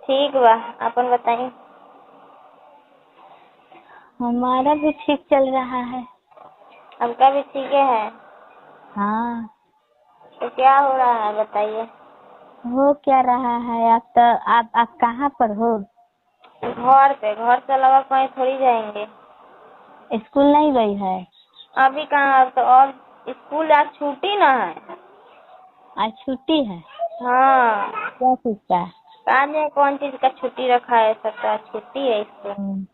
ठीक बा, अपन बताइए। हमारा भी ठीक चल रहा है। आपका भी ठीक है। हाँ। तो क्या हो रहा है बताइए। हो क्या रहा है? आप कहाँ पर हो? घर पे, घर से अलावा कहीं थोड़ी जाएंगे। स्कूल नहीं गई है? अभी कहाँ, तो और स्कूल आज छुट्टी ना है। आज छुट्टी है? हाँ। क्या चीज का? आज है कौन चीज का छुट्टी रखा है, सबका छुट्टी है स्कूल।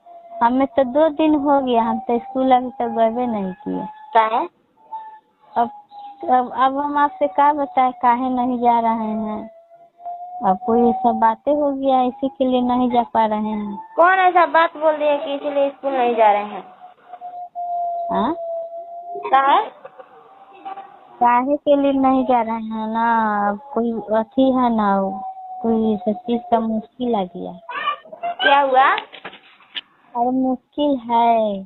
हमें तो 2 दिन हो गया, हम तो स्कूल अभी तक गए नहीं किए। क्या है? अब अब हम आपसे क्या बताए काहे नहीं जा रहे हैं। अब कोई सब बातें हो गया, इसी के लिए नहीं जा पा रहे हैं। कौन ऐसा बात बोल दिया कि इसलिए स्कूल नहीं जा रहे हैं? हाँ, क्या है? काहे के लिए नहीं जा रहे हैं ना? अब कोई अथी है ना, कोई सब चीज का मुश्किल आ गया। क्या हुआ? अरे मुश्किल है।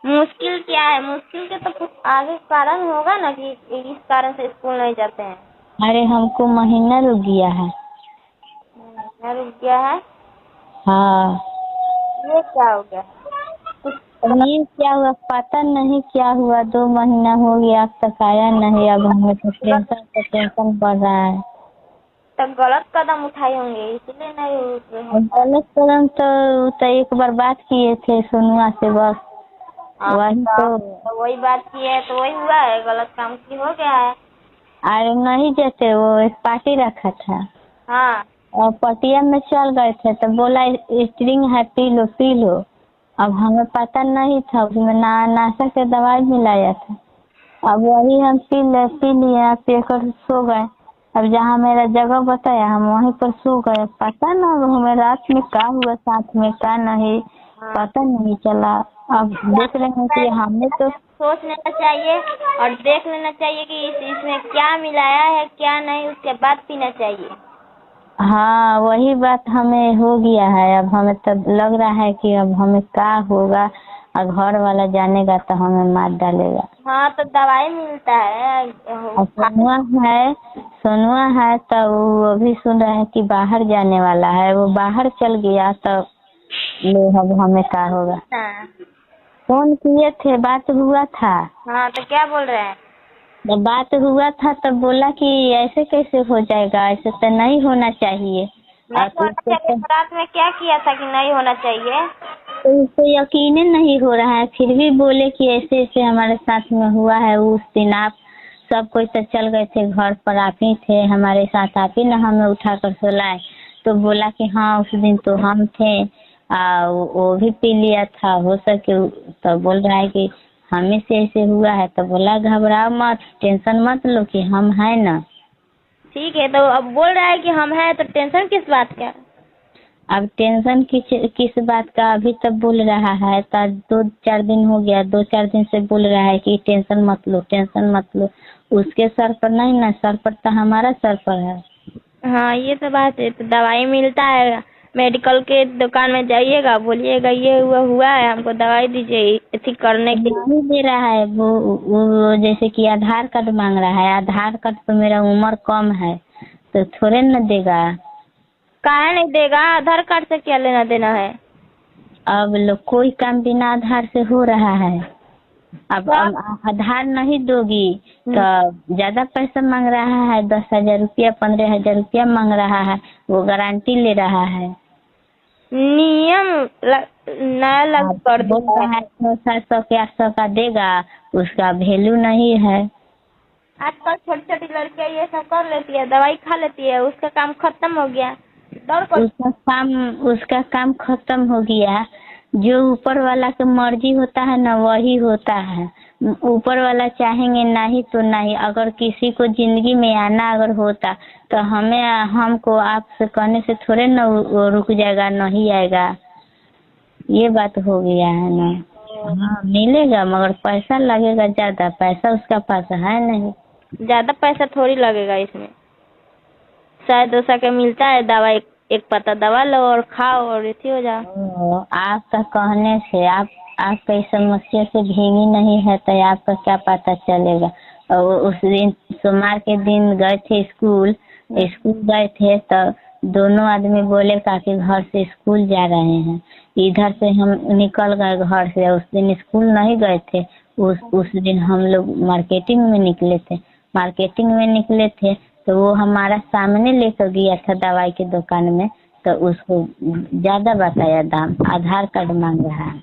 मुश्किल क्या है? मुश्किल के तो कुछ आगे कारण होगा ना कि इस कारण से स्कूल नहीं जाते हैं। अरे हमको महीना रुक गया है। महीना रुक गया है? हाँ। ये क्या हो गया? कुछ अब ये क्या हुआ पता नहीं क्या हुआ, 2 महीना हो गया अब तक आया नहीं। अब हमें तो टेंशन बढ़ रहा है। तो गलत कदम उठाए होंगे इसलिए नहीं और गलत कदम तो एक बार बात किए थे सोनुआ से, बस वही तो वही बात की है तो वही हुआ है, गलत काम की हो गया है। अरे नहीं जैसे वो एक पार्टी रखा था हाँ। और पटिया में चल गए थे तो बोला स्ट्रिंग है पी लो पी लो। अब हमें पता नहीं था, उसमें नाशा के दवाई मिलाया था। अब वही हम पी लिया, पीकर सो गए। अब जहाँ मेरा जगह बताया हम वहीं पर सो गए। पता ना हमें रात में क्या हुआ, साथ में क्या नहीं पता नहीं चला। अब देख रहे हैं कि हमने तो सोच लेना चाहिए और देख लेना चाहिए कि इसमें क्या मिलाया है क्या नहीं, उसके बाद पीना चाहिए। हाँ वही बात हमें हो गया है। अब हमें तब लग रहा है कि अब हमें क्या होगा, और घर वाला जानेगा तो हमें मार डालेगा। हाँ तो दवाई मिलता है। और सोनुआ है तो वो अभी सुन रहा है कि बाहर जाने वाला है, वो बाहर चल गया तो ले अब हमें क्या होगा। हाँ। फोन किए थे, बात हुआ था। हाँ तो क्या बोल रहे हैं? जब बात हुआ था तब बोला कि ऐसे कैसे हो जाएगा, ऐसे तो नहीं होना चाहिए। नहीं और होना चाहिए तो रात में क्या किया था कि नहीं होना चाहिए? तो उसको यकीन नहीं हो रहा है, फिर भी बोले कि ऐसे ऐसे हमारे साथ में हुआ है। उस दिन आप सब कोई तो चल गए थे घर पर, आप ही थे हमारे साथ, आप ही ना हमें उठा कर सोलाए। तो बोला कि हाँ उस दिन तो हम थे, वो भी पी लिया था हो सके। तो बोल रहा है कि हमें से ऐसे हुआ है। तो बोला घबराओ मत, टेंशन मत लो कि हम हैं ना। ठीक है, तो अब बोल रहा है कि हम हैं तो टेंशन किस बात का? अब टेंशन किस बात का, अभी तक बोल रहा है तो 2-4 दिन हो गया, 2-4 दिन से बोल रहा है कि टेंशन मत लो टेंशन मत लो। उसके सर पर नहीं ना, सर पर तो हमारा सर पर है। हाँ ये तो बात है। तो दवाई मिलता है, मेडिकल के दुकान में जाइएगा, बोलिएगा ये हुआ है, हमको दवाई दीजिए ठीक करने के लिए। नहीं दे रहा है वो जैसे कि आधार कार्ड मांग रहा है। आधार कार्ड तो मेरा उम्र कम है तो थोड़े न देगा। काहे नहीं देगा? आधार कार्ड से क्या लेना देना है? अब लोग कोई काम बिना आधार से हो रहा है। अब आधार नहीं दोगी तो ज्यादा पैसा मांग रहा है, 10,000 रुपया 15,000 रुपया मांग रहा है, वो गारंटी ले रहा है। नियम नया लागू कर बोल दिया रहा है। है 600-700 के 800 का देगा, उसका वैल्यू नहीं है। आजकल छोटी छोटी लड़कियां ये सब कर लेती है, दवाई खा लेती है, उसका काम खत्म हो गया। डर को उसका काम खत्म हो गया। जो ऊपर वाला की मर्जी होता है ना वही होता है। ऊपर वाला चाहेंगे नहीं तो नहीं। अगर किसी को जिंदगी में आना अगर होता तो हमको आपसे कहने से थोड़े ना वो रुक जाएगा, नहीं आएगा। ये बात हो गया है ना। हाँ मिलेगा मगर पैसा लगेगा ज्यादा, पैसा उसका पास है नहीं। ज्यादा पैसा थोड़ी लगेगा इसमें। 100-200 का मिलता है दवा, एक पत्ता दवा लो और खाओ और इसी हो जाओ। आपका कहने से आपका इस समस्या से भीगी नहीं है तो आपका क्या पता चलेगा। और उस दिन सोमवार के दिन गए थे स्कूल गए थे तो दोनों आदमी बोले काकि घर से स्कूल जा रहे हैं। इधर से हम निकल गए घर से, उस दिन स्कूल नहीं गए थे। उस दिन हम लोग मार्केटिंग में निकले थे। मार्केटिंग में निकले थे तो वो हमारा सामने लेकर गया था दवाई की दुकान में, तो उसको ज्यादा बताया दाम, आधार कार्ड मांग रहा है।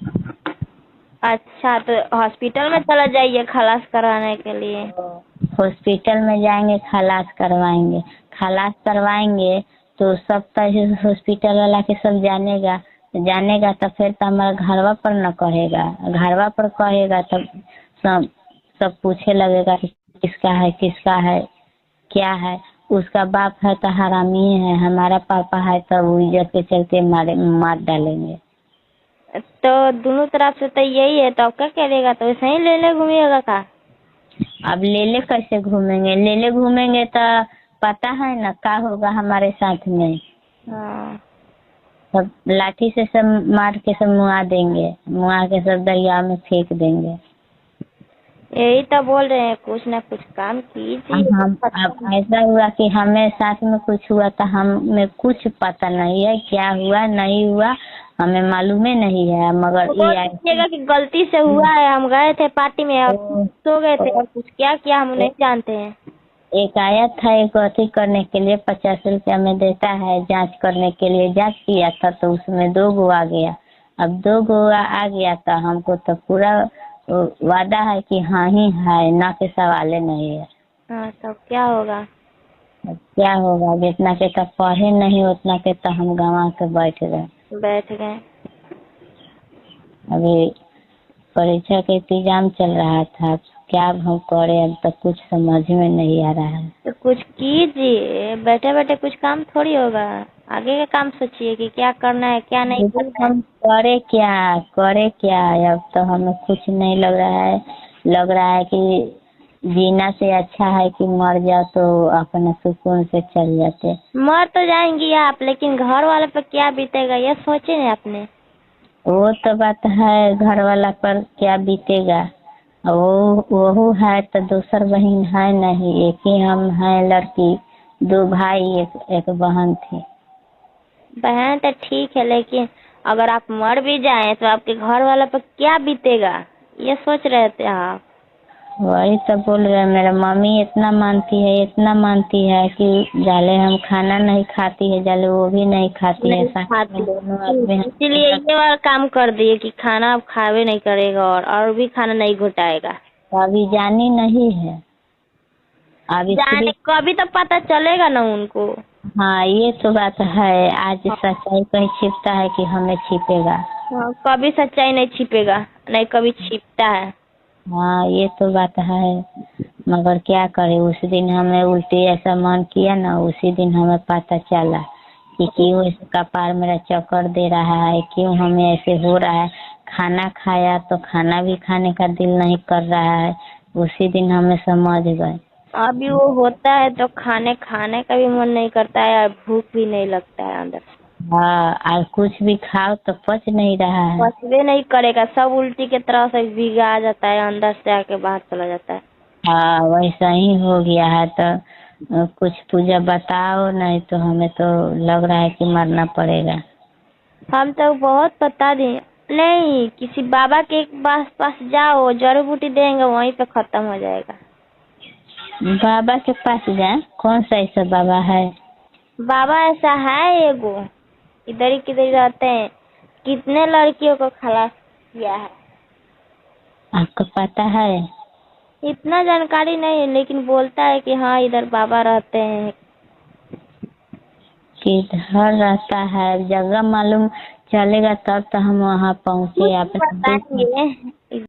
अच्छा, तो हॉस्पिटल में चला जाइए खलास कराने के लिए। हॉस्पिटल में जाएंगे, खलास करवाएंगे। खलास करवाएंगे तो सब तरह हॉस्पिटल वाला के सब जानेगा तो फिर तो हमारा घरवा पर न कहेगा। घरवा पर कहेगा तब सब पूछे लगेगा कि किसका है क्या है। उसका बाप है तो हरामी है, हमारा पापा है तो वो इज्जत के चलते मार डालेंगे। तो दोनों तरफ से तो यही है, तो अब क्या करेगा? तो वैसे ही ले घूमिएगा का? अब ले कैसे घूमेंगे? ले घूमेंगे तो पता है ना क्या होगा हमारे साथ में। हाँ। सब लाठी से सब मार के सब मुआ के सब दरिया में फेंक देंगे। यही तो बोल रहे हैं, कुछ ना कुछ काम कीजिए। हम अब ऐसा हुआ कि हमें साथ में कुछ हुआ तो हमें कुछ पता नहीं है, क्या हुआ नहीं हुआ हमें मालूम ही नहीं है। मगर ये कि गलती से हुआ है, हम गए थे पार्टी में और सो गए थे और कुछ क्या किया हम नहीं जानते हैं। एक आया था, एक अथी करने के लिए 50 रुपया में देता है, जांच करने के लिए जांच किया था तो उसमें 2 गो आ गया। अब 2 गो आ गया तो हमको तो पूरा वादा है कि हाँ ही है, ना के सवाल नहीं है। हाँ, तब क्या होगा? अब क्या होगा? जितना के तो पढ़े नहीं उतना के तो हम गंवा के बैठ गए। अभी परीक्षा के इंतजाम चल रहा था, क्या हम करे, अब तक कुछ समझ में नहीं आ रहा है। तो कुछ कीजिए, बैठे बैठे कुछ काम थोड़ी होगा। आगे का काम सोचिए कि क्या करना है क्या नहीं करना है। हम करे क्या अब तो हमें कुछ नहीं लग रहा है कि जीना से अच्छा है कि मर जाओ तो अपने सुकून से चल जाते। मर तो जाएंगी आप, लेकिन घर वाले पर क्या बीतेगा ये सोचे ना आपने। वो तो बात है, घर वाला पर क्या बीतेगा। वो है तो दूसर बहन है नहीं, एक ही हम हैं लड़की, 2 भाई एक बहन थी। बहन तो ठीक है, लेकिन अगर आप मर भी जाएं तो आपके घर वाला पर क्या बीतेगा ये सोच रहे थे आप। वही तो बोल रहे, मेरा मम्मी इतना मानती है कि जाले हम खाना नहीं खाती है, जाले वो भी नहीं खाती है, दोनों आदमी। इसलिए ये वाला काम कर दिए कि खाना आप खावे नहीं करेगा और भी खाना नहीं घुटाएगा। अभी जानी नहीं है, अभी जाने कभी तो पता चलेगा ना उनको। हाँ ये तो बात है, आज सच्चाई कहीं छिपता है कि हमें छिपेगा। हाँ, कभी सच्चाई नहीं छिपेगा, नहीं कभी छिपता है। हाँ ये तो बात है, मगर क्या करे, उस दिन हमें उल्टी ऐसा मन किया ना, उसी दिन हमें पता चला कि क्यों इस कपार मेरा चक्कर दे रहा है, क्यों हमें ऐसे हो रहा है। खाना खाया तो खाना भी खाने का दिल नहीं कर रहा है, उसी दिन हमें समझ गए। अभी वो होता है तो खाने का भी मन नहीं करता है और भूख भी नहीं लगता है अंदर। हाँ, और कुछ भी खाओ तो पच नहीं रहा है, पचबे नहीं करेगा, सब उल्टी के तरह से भीगा जाता है, अंदर से आके बाहर चला जाता है। हाँ वैसा ही हो गया है। तो कुछ पूजा बताओ, नहीं तो हमें तो लग रहा है कि मरना पड़ेगा। हम तो बहुत बता दें, नहीं किसी बाबा के पास जाओ, जड़ी बूटी देंगे, वहीं पे खत्म हो जाएगा। बाबा के पास जाए? कौन सा ऐसा बाबा है? बाबा ऐसा है एगो, इधर ही किधर रहते हैं, कितने लड़कियों को खलास किया है। आपको पता है? इतना जानकारी नहीं है, लेकिन बोलता है कि हाँ इधर बाबा रहते हैं। किधर रहता है जगह मालूम चलेगा तब तो हम वहाँ पहुँचे। आप बताएंगे।